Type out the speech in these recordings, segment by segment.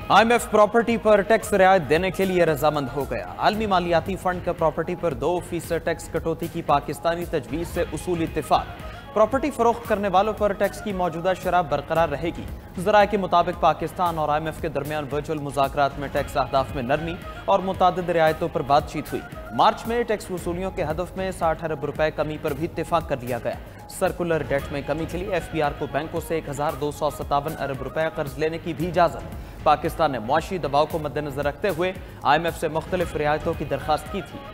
IMF property पर tax रियायत देने के लिए रजामंद हो गया। आलमी मालियाती फंड का प्रॉपर्टी पर 2% टैक्स कटौती की पाकिस्तानी तजवीज से उसूली इत्तेफाक। प्रॉपर्टी फरोख्त करने वालों पर टैक्स की मौजूदा शरह बरकरार रहेगी। ज़राए के मुताबिक पाकिस्तान और IMF के दरमियान वर्चुअल मुज़ाकरात में टैक्स अहदाफ में नरमी और मुतादिद रियायतों पर बातचीत हुई। मार्च में टैक्स वसूलियों के हदफ में 60 अरब रुपए कमी पर भी इत्तेफाक कर लिया गया। सर्कुलर डेट में कमी के लिए FPR को बैंकों से 1257 अरब रुपए कर्ज लेने की भी इजाजत। पाकिस्तान ने मुआशी दबाव को मद्देनजर रखते हुए IMF से मुख्तलिफ रियायतों की दरखास्त की थी।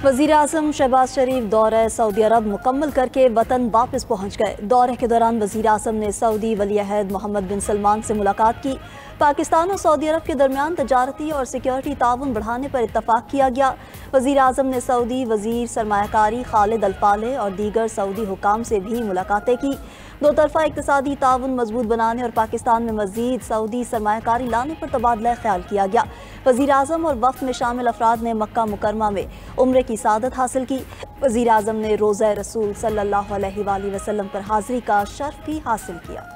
वज़ीर आज़म शहबाज शरीफ दौरे सऊदी अरब मुकम्मल करके वतन वापस पहुँच गए। दौरे के दौरान वज़ीर आज़म ने सऊदी वली अहद मोहम्मद बिन सलमान से मुलाकात की। पाकिस्तान और सऊदी अरब के दरमियान तजारती और सिक्योरिटी ताउन बढ़ाने पर इत्तफाक किया गया। वज़ीर आज़म ने सऊदी वज़ीर सरमायाकारी खालिद अल-फालेह और दीगर सऊदी हुकाम से भी मुलाकातें की। दो तरफ़ा इक़्तिसादी ताउन मजबूत बनाने और पाकिस्तान में मज़ीद सऊदी सरमायाकारी लाने पर तबादला ख्याल किया गया। वज़ीर आज़म और वफ़द में शामिल अफराद ने मक्का मुकरमा में उम्रे की सादत हासिल की। वज़ीर आज़म ने रोज़ा रसूल सल्लल्लाहु अलैहि वसल्लम पर हाज़िरी का शर्फ भी हासिल किया।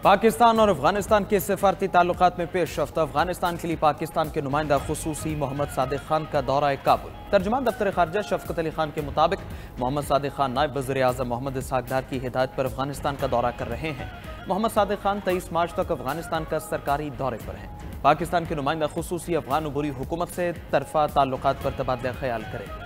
पाकिस्तान और अफगानिस्तान के सफारती ताल्लुकात में पेशरफ्त। अफगानिस्तान के लिए पाकिस्तान के नुमाइंदा खुसूसी मोहम्मद सादिक खान का दौरा काबुल। तर्जुमान दफ्तर खारजा शफकत अली खान के मुताबिक मोहम्मद सादिक खान नायब वज़ीर आज़म मोहम्मद इसहाक डार की हिदायत पर अफगानिस्तान का दौरा कर रहे हैं। मोहम्मद सादिक खान 23 मार्च तक अफगानिस्तान का सरकारी दौरे पर हैं। पाकिस्तान के नुमाइंदा खुसूसी अफगान उबूरी हुकूमत से तरफा ताल्लुकात पर तबादला ख्याल करेंगे।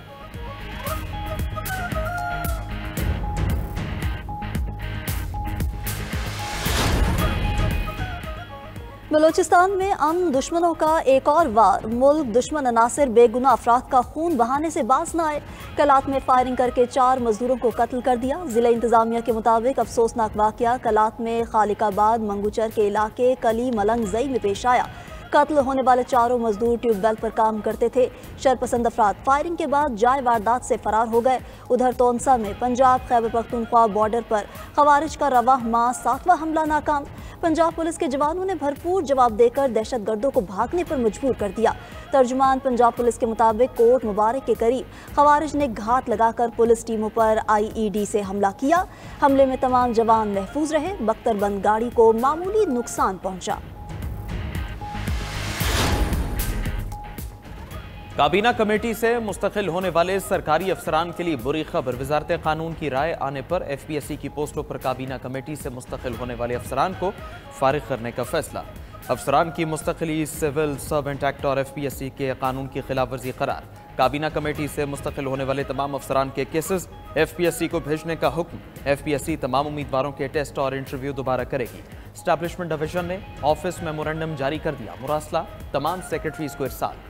बलोचिस्तान में अमन दुश्मनों का एक और वार। मुल्क दुश्मन अनासिर बेगुनाह अफराद का खून बहाने से बाज न आए। कलात में फायरिंग करके 4 मजदूरों को कत्ल कर दिया। जिला इंतजामिया के मुताबिक अफसोसनाक वाकया कलात में खालिकाबाद मंगूचर के इलाके कली मलंग जई में पेश आया। कत्ल होने वाले 4 मजदूर ट्यूबवेल पर काम करते थे। शरपसंद अफराद फायरिंग के बाद जाए वारदात से फरार हो गए। उधर तोनसा में पंजाब खैबर पख्तूनख्वा बॉर्डर पर खवारिज का रवाह माह 7वां हमला नाकाम। पंजाब पुलिस के जवानों ने भरपूर जवाब देकर दहशतगर्दों को भागने पर मजबूर कर दिया। तर्जुमान पंजाब पुलिस के मुताबिक कोट मुबारक के करीब खवारिज ने घात लगाकर पुलिस टीमों पर IED से हमला किया। हमले में तमाम जवान महफूज रहे। बख्तरबंद गाड़ी को मामूली नुकसान पहुंचा। काबीना कमेटी से मुस्तकिल होने वाले सरकारी अफसरान के लिए बुरी खबर। वजारत कानून की राय आने पर FPSC की पोस्टों पर काबीना कमेटी से मुस्तकिल होने वाले अफसरान को फारिग करने का फैसला। अफसरान की मुस्तकिली सिविल सर्वेंट एक्ट और FPSC के कानून की खिलाफ वर्जी करार। काबीना कमेटी से मुस्तकिल होने वाले तमाम अफसरान के केसेस FPSC को भेजने का हुक्म। FPSC तमाम उम्मीदवारों के टेस्ट और इंटरव्यू दोबारा करेगी। एस्टैब्लिशमेंट डिवीजन ने ऑफिस मेमोरेंडम जारी कर दिया। मुरासला तमाम सेक्रेटरीज को इरसाल।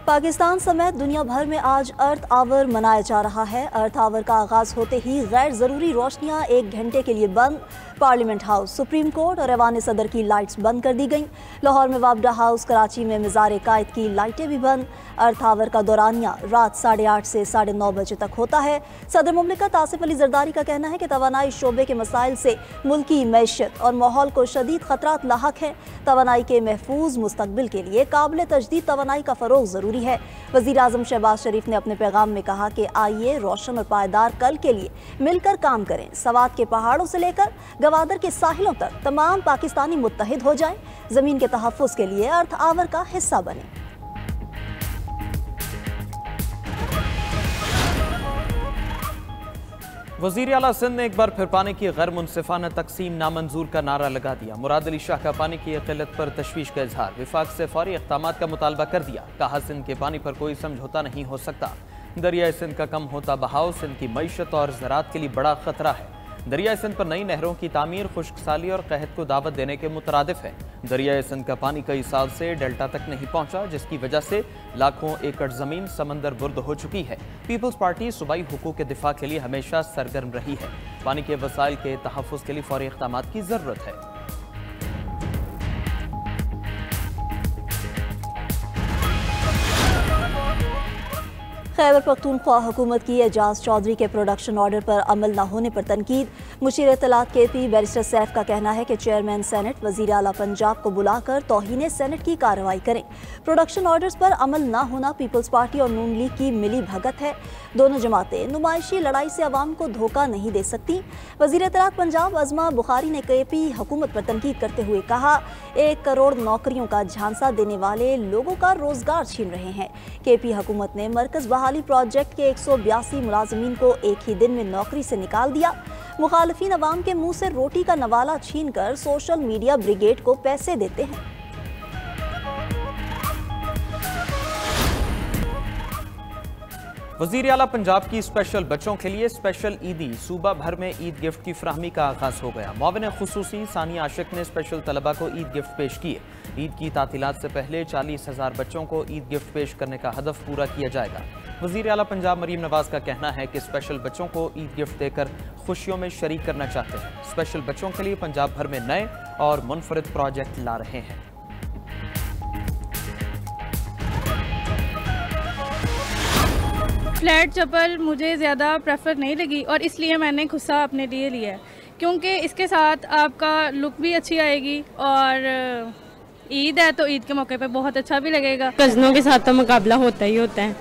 पाकिस्तान समेत दुनिया भर में आज अर्थ आवर मनाया जा रहा है। अर्थ आवर का आगाज होते ही गैर जरूरी रोशनियां 1 घंटे के लिए बंद। पार्लियामेंट हाउस, सुप्रीम कोर्ट और ऐवान सदर की लाइट्स बंद कर दी गईं। लाहौर में वापडा हाउस, कराची में मज़ार कायद की लाइटें भी बंद। अर्थ आवर का दौरानिया रात 8:30 से 9:30 बजे तक होता है। सदर मुमलिकत आसिफ अली जरदारी का कहना है कि तवानाई शोबे के मसाइल से मुल्की मैशत और माहौल को शदीद खतरात लाहक हैं। तवानाई के महफूज मुस्तकबिल के लिए काबिल तजदीद तवानाई का फ़रोग़ ज़रूरी है। वज़ीर आज़म शहबाज शरीफ ने अपने पैगाम में कहा कि आइए रोशन और पायदार कल के लिए मिलकर काम करें। सवात के पहाड़ों से लेकर गवादर के साहिलों तक तमाम पाकिस्तानी मुत्तहिद हो जाएं। ज़मीन के तहफ़्फ़ुज़ के लिए अर्थ आवर का हिस्सा बने। वज़ीर आला सिंध ने एक बार फिर पानी की गैर मुनसिफाना तकसीम नामंजूर का नारा लगा दिया। मुराद अली शाह का पानी की किल्लत पर तशवीश का इजहार। विफाक से फौरी इक़दामात का मुतालबा कर दिया। कहा सिंध के पानी पर कोई समझौता नहीं हो सकता। दरियाए सिंध का कम होता बहाव सिंध की मईशत और ज़राअत के लिए बड़ा खतरा है। दरियाए सिंध पर नई नहरों की तामीर खुश्क साली और कहत को दावत देने के मुतरादिफ है। दरियाए सिंध का पानी कई साल से डेल्टा तक नहीं पहुंचा, जिसकी वजह से लाखों एकड़ जमीन समंदर बुर्द हो चुकी है। पीपल्स पार्टी सूबाई हुकूक के दिफा के लिए हमेशा सरगर्म रही है। पानी के वसाइल के तहफ़्फ़ुज़ के लिए फौरी इक़दामात की ज़रूरत है। खैबर पख्तूनख्वा हुकूमत की एजाज चौधरी के प्रोडक्शन ऑर्डर पर अमल न होने पर तनकीद। मुशीर इत्तलात KP बैरिस्टर सैफ का कहना है कि चेयरमैन सेनेट वज़ीर आला पंजाब को बुलाकर तौहीन सेनेट की कार्रवाई करें। प्रोडक्शन ऑर्डर्स पर अमल न होना पीपल्स पार्टी और नून लीग की मिली भगत है। दोनों जमातें नुमाइशी लड़ाई से अवाम को धोखा नहीं दे सकती। वज़ीर इत्तलात पंजाब अज़मा बुखारी ने KP हुकूमत पर तनकीद करते हुए कहा, 1 करोड़ नौकरियों का झांसा देने वाले लोगों का रोजगार छीन रहे हैं। KP हुकूमत ने मरकज बहाली प्रोजेक्ट के 182 मुलाजमीन को एक ही दिन में नौकरी से निकाल दिया। मुखालिफिन अवाम के मुंह से रोटी का नवाला छीन कर सोशल मीडिया ब्रिगेड को पैसे देते हैं। वज़ीर आला पंजाब की स्पेशल बच्चों के लिए स्पेशल ईदी सूबा भर में ईद गिफ्ट की फ्राहमी का आगाज हो गया। मुआविन खुसूसी सानिया आशिक ने स्पेशल तलबा को ईद गिफ्ट पेश किए। ईद की तातीलात से पहले 40,000 बच्चों को ईद गिफ्ट पेश करने का हदफ पूरा किया जाएगा। वज़ीर आला पंजाब मरीम नवाज का कहना है कि स्पेशल बच्चों को ईद गिफ्ट देकर खुशियों में शरीक करना चाहते हैं। स्पेशल बच्चों के लिए पंजाब भर में नए और मुनफरिद प्रोजेक्ट ला रहे हैं। फ्लैट चप्पल मुझे ज़्यादा प्रेफर नहीं लगी और इसलिए मैंने खुस्सा अपने लिए लिया है, क्योंकि इसके साथ आपका लुक भी अच्छी आएगी और ईद है तो ईद के मौके पे बहुत अच्छा भी लगेगा। कज़नों के साथ तो मुकाबला होता ही होता है,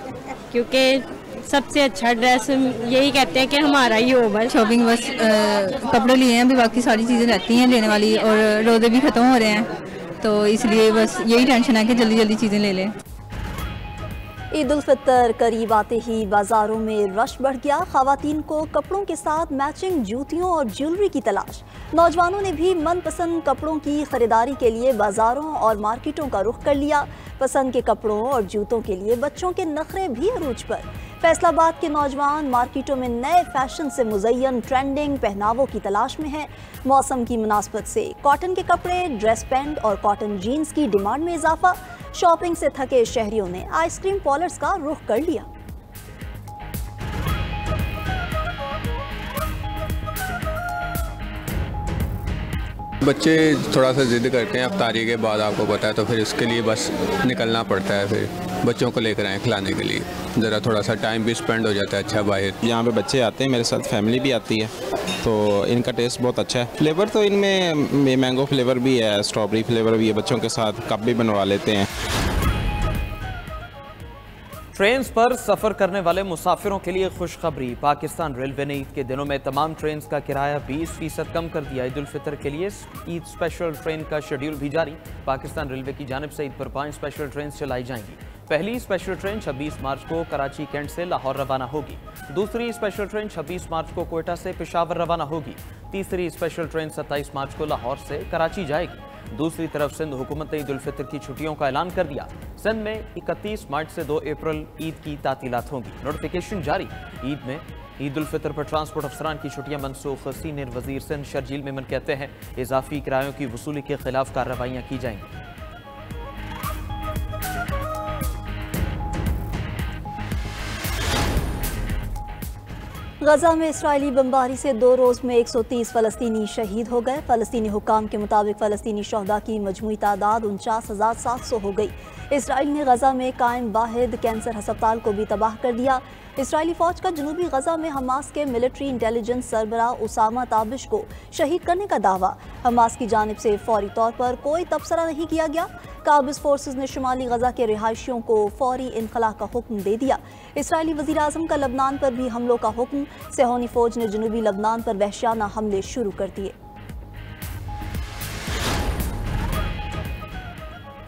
क्योंकि सबसे अच्छा ड्रेस यही कहते हैं कि हमारा ही हो। बस शॉपिंग बस कपड़े लिए हैं, अभी बाकी सारी चीज़ें रहती हैं लेने वाली और रोज़े भी ख़त्म हो रहे हैं, तो इसलिए बस यही टेंशन है कि जल्दी जल्दी चीज़ें ले लें। ईद उल फितर करीब आते ही बाजारों में रश बढ़ गया। खवातीन को कपड़ों के साथ मैचिंग जूतियों और ज्वेलरी की तलाश। नौजवानों ने भी मनपसंद कपड़ों की खरीदारी के लिए बाजारों और मार्केटों का रुख कर लिया। पसंद के कपड़ों और जूतों के लिए बच्चों के नखरे भी अरूज पर। फैसलाबाद के नौजवान मार्केटों में नए फैशन से मुज़य्यन ट्रेंडिंग पहनावों की तलाश में हैं। मौसम की मुनासबत से कॉटन के कपड़े, ड्रेस पैंट और कॉटन जीन्स की डिमांड में इजाफा। शॉपिंग से थके शहरियों ने आइसक्रीम पार्लर्स का रुख कर लिया। बच्चे थोड़ा सा जिद करते हैं अफ्तारी के बाद, आपको पता है, तो फिर इसके लिए बस निकलना पड़ता है। फिर बच्चों को लेकर आए खिलाने के लिए, ज़रा थोड़ा सा टाइम भी स्पेंड हो जाता है अच्छा बाहर। यहाँ पे बच्चे आते हैं, मेरे साथ फैमिली भी आती है, तो इनका टेस्ट बहुत अच्छा है। फ्लेवर तो इनमें मैंगो फ्लेवर भी है, स्ट्रॉबेरी फ्लेवर भी है। बच्चों के साथ कप भी बनवा लेते हैं। ट्रेन पर सफर करने वाले मुसाफिरों के लिए खुशखबरी। पाकिस्तान रेलवे ने ईद के दिनों में तमाम ट्रेन का किराया 20% कम कर दिया। ईद उल फितर के लिए ईद स्पेशल ट्रेन का शेड्यूल भी जारी। पाकिस्तान रेलवे की जानिब से ईद पर 5 स्पेशल ट्रेन चलाई जाएंगी। पहली स्पेशल ट्रेन 26 मार्च को कराची कैंट से लाहौर रवाना होगी। दूसरी स्पेशल ट्रेन 26 मार्च को कोयटा से पेशावर रवाना होगी। तीसरी स्पेशल ट्रेन 27 मार्च को लाहौर से कराची जाएगी। दूसरी तरफ सिंध हुकूमत ने ईद उल फितर की छुट्टियों का ऐलान कर दिया। सिंध में 31 मार्च से 2 अप्रैल ईद की तातीलात होंगी। नोटिफिकेशन जारी। ईद उल फितर पर ट्रांसपोर्ट अफसरान की छुट्टियां मनसूख। सीनियर वजीर सिंध शर्जील मेमन कहते हैं इजाफी किरायों की वसूली के खिलाफ कार्रवाइयां की जाएंगी। गजा में इस्राइली बमबारी से 2 रोज़ में 130 फ़लस्तीनी शहीद हो गए। फ़लस्तीनी हुक्काम के मुताबिक फ़लस्तीनी शहदा की मजमूई तादाद 49,700 हो गई। इसराइल ने गजा में कायम वाहिद कैंसर हस्पताल को भी तबाह कर दिया। इसराइली फ़ौज का जनूबी गजा में हमास के मिलिट्री इंटेलिजेंस सरबराह उसामा ताबिश को शहीद करने का दावा। हमास की जानिब से फौरी तौर पर कोई तबसरा नहीं किया गया। काबिज फोर्सेस ने शुमाली गजा के रिहायशियों को फौरी इनखला का हुक्म दे दिया। इसराइली वज़ीर आज़म का लबनान पर भी हमलों का हुक्म। सेहोनी फौज ने जनूबी लबनान पर वहशियाना हमले शुरू कर दिए।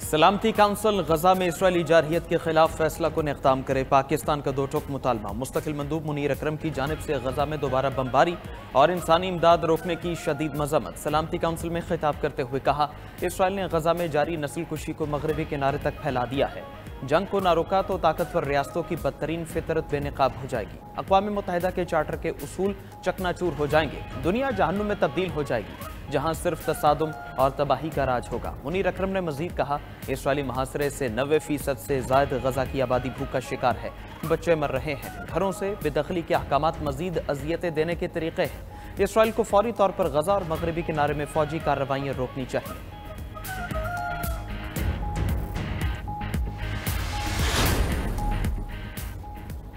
सलामती काउंसिल गजा में इस्राइली जारहियत के खिलाफ फैसला को इख्ताम करे। पाकिस्तान का 2 टोक मुतालबा। मुस्तकिल मंदूब मुनीर अकरम की जानिब से गजा में दोबारा बमबारी और इंसानी इमदाद रोकने की शदीद मजम्मत। सलामती काउंसिल में खिताब करते हुए कहा इसराइल ने गजा में जारी नस्ल कुशी को मगरबी किनारे तक फैला दिया है। जंग को ना रोका तो ताकतवर रियासतों की बदतरीन फितरत बेनकाब हो जाएगी। अक़वाम मुत्तहिदा के चार्टर के उसूल चकनाचूर हो जाएंगे। दुनिया जहन्नुम में तब्दील हो जाएगी, जहां सिर्फ तसादुम और तबाही का राज होगा। मुनीर अकरम ने मजीद कहा इसराइली मुहासरे से 90% से ज़ायद गजा की आबादी भूख का शिकार है। बच्चे मर रहे हैं। घरों से बेदखली के अहकामात मजीद अजियतें देने के तरीके हैं। इसराइल को फौरी तौर पर गजा और मगरबी किनारे में फौजी कार्रवाइयाँ रोकनी चाहिए।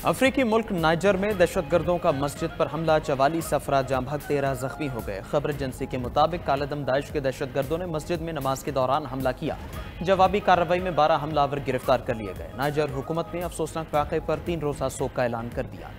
अफ्रीकी मुल्क नाइजर में दहशतगर्दों का मस्जिद पर हमला, 44 अफराद जाँ बहक, 13 जख्मी हो गए। खबर एजेंसी के मुताबिक कालदम दाइश के दहशतगर्दों ने मस्जिद में नमाज के दौरान हमला किया। जवाबी कार्रवाई में 12 हमलावर गिरफ्तार कर लिए गए। नाइजर हुकूमत ने अफसोसनाक वाक़े पर 3 रोज़ा शोक का ऐलान कर दिया।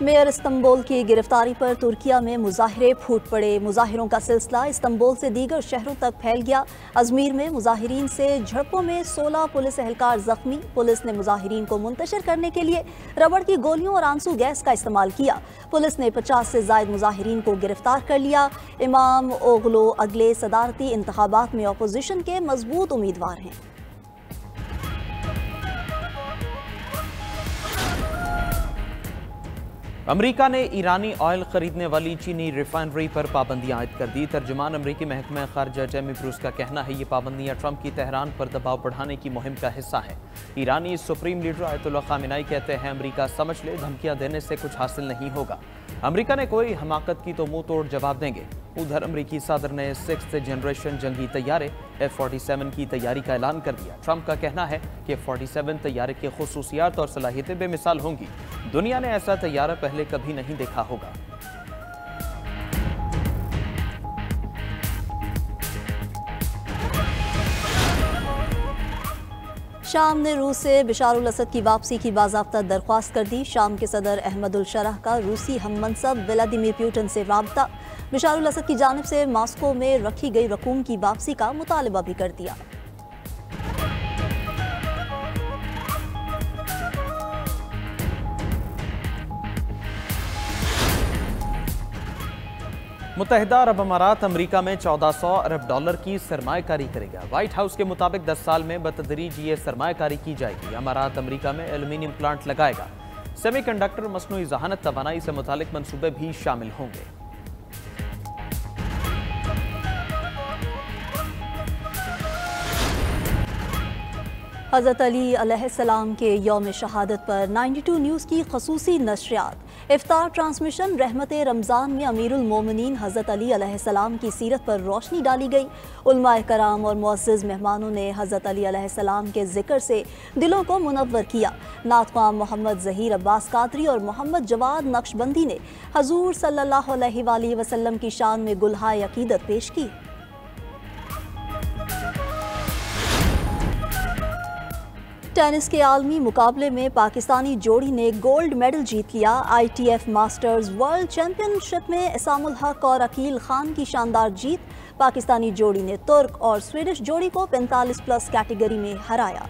मेयर इस्तंबुल की गिरफ्तारी पर तुर्किया में मुजाहिरे फूट पड़े। मुजाहिरों का सिलसिला इस्तंबुल से दीगर शहरों तक फैल गया। अजमीर में मुजाहिरीन से झड़पों में 16 पुलिस एहलकार जख्मी। पुलिस ने मुजाहिरीन को मुंतशिर करने के लिए रबड़ की गोलियों और आंसू गैस का इस्तेमाल किया। पुलिस ने 50 से जायद मुजाहिरीन को गिरफ्तार कर लिया। इमाम ओगलो अगले सदारती इंतखाबात में अपोजिशन के मजबूत उम्मीदवार हैं। अमेरिका ने ईरानी ऑयल खरीदने वाली चीनी रिफाइनरी पर पाबंदियां आयद कर दी। तर्जुमान अमेरिकी महकमा खारजा जेमी ब्रूस का कहना है ये पाबंदियां ट्रंप की तेहरान पर दबाव बढ़ाने की मुहिम का हिस्सा है। ईरानी सुप्रीम लीडर आयतुल्लाह खामेनी कहते हैं अमेरिका समझ ले, धमकियां देने से कुछ हासिल नहीं होगा। अमेरिका ने कोई हमाकत की तो मुंह तोड़ जवाब देंगे। उधर अमेरिकी सदर ने 6th जनरेशन जंगी तैयारे F-47 की तैयारी का ऐलान कर दिया। ट्रंप का कहना है कि F-47 तैयारे की खुसूसियात और सलाहियतें बेमिसाल होंगी। दुनिया ने ऐसा तैयारा पहले कभी नहीं देखा होगा। शाम ने रूस से बशारुल असद की वापसी की बाज़ाब्ता दरख्वास्त कर दी। शाम के सदर अहमदुल शरह का रूसी हममनसब व्लादिमीर पुतिन से राब्ता। बशारुल असद की जानिब से मॉस्को में रखी गई रकूम की वापसी का मुतालबा भी कर दिया। मुत्तहिदा अरब अमारात अमेरिका में 1400 अरब डॉलर की सरमायाकारी करेगा। व्हाइट हाउस के मुताबिक 10 साल में बतदरीज ये सरमायाकारी की जाएगी। अमारात अमेरिका में एल्यूमिनियम प्लांट लगाएगा। सेमीकंडक्टर, मसनूई जहानत, तवानाई से मुतालिक मंसूबे भी शामिल होंगे। हज़रत अली अलैहिस्सलाम के यौम शहादत पर 92 न्यूज़ की खसूसी नशरियात। इफ्तार ट्रांसमिशन रहमत रमज़ान में अमीरुल मोमिनीन हज़रत अली अलैहिस्सलाम की सीरत पर रोशनी डाली गई। उलमाए कराम और मुअज़्ज़िज़ मेहमानों ने हज़रत अली अलैहिस्सलाम के जिक्र से दिलों को मुनव्वर किया। नातख़्वां मोहम्मद ज़हीर अब्बास कादरी और मोहम्मद जवाद नक्शबंदी ने हज़ूर सल्लल्लाहु अलैहि वसल्लम की शान में गुलहाए अकीदत पेश की। टेनिस के आलमी मुकाबले में पाकिस्तानी जोड़ी ने गोल्ड मेडल जीत लिया। ITF मास्टर्स वर्ल्ड चैंपियनशिप में इसामुल हक और अकील खान की शानदार जीत। पाकिस्तानी जोड़ी ने तुर्क और स्वीडिश जोड़ी को 45+ कैटेगरी में हराया।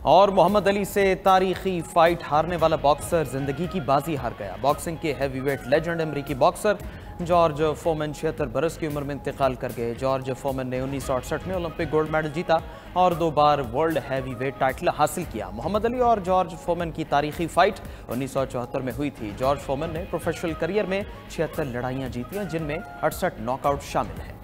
और मोहम्मद अली से तारीखी फाइट हारने वाला बॉक्सर जिंदगी की बाजी हार गया। बॉक्सिंग के हैवीवेट लेजेंड अमेरिकी बॉक्सर जॉर्ज फोमन 76 बरस की उम्र में इंतकाल कर गए। जॉर्ज फोमन ने 1968 में ओलंपिक गोल्ड मेडल जीता और 2 बार वर्ल्ड हैवीवेट टाइटल हासिल किया। मोहम्मद अली और जॉर्ज फोमन की तारीखी फाइट 1974 में हुई थी। जॉर्ज फोमन ने प्रोफेशनल करियर में 76 लड़ाइयाँ जीती हैं, जिनमें 68 नॉकआउट शामिल हैं।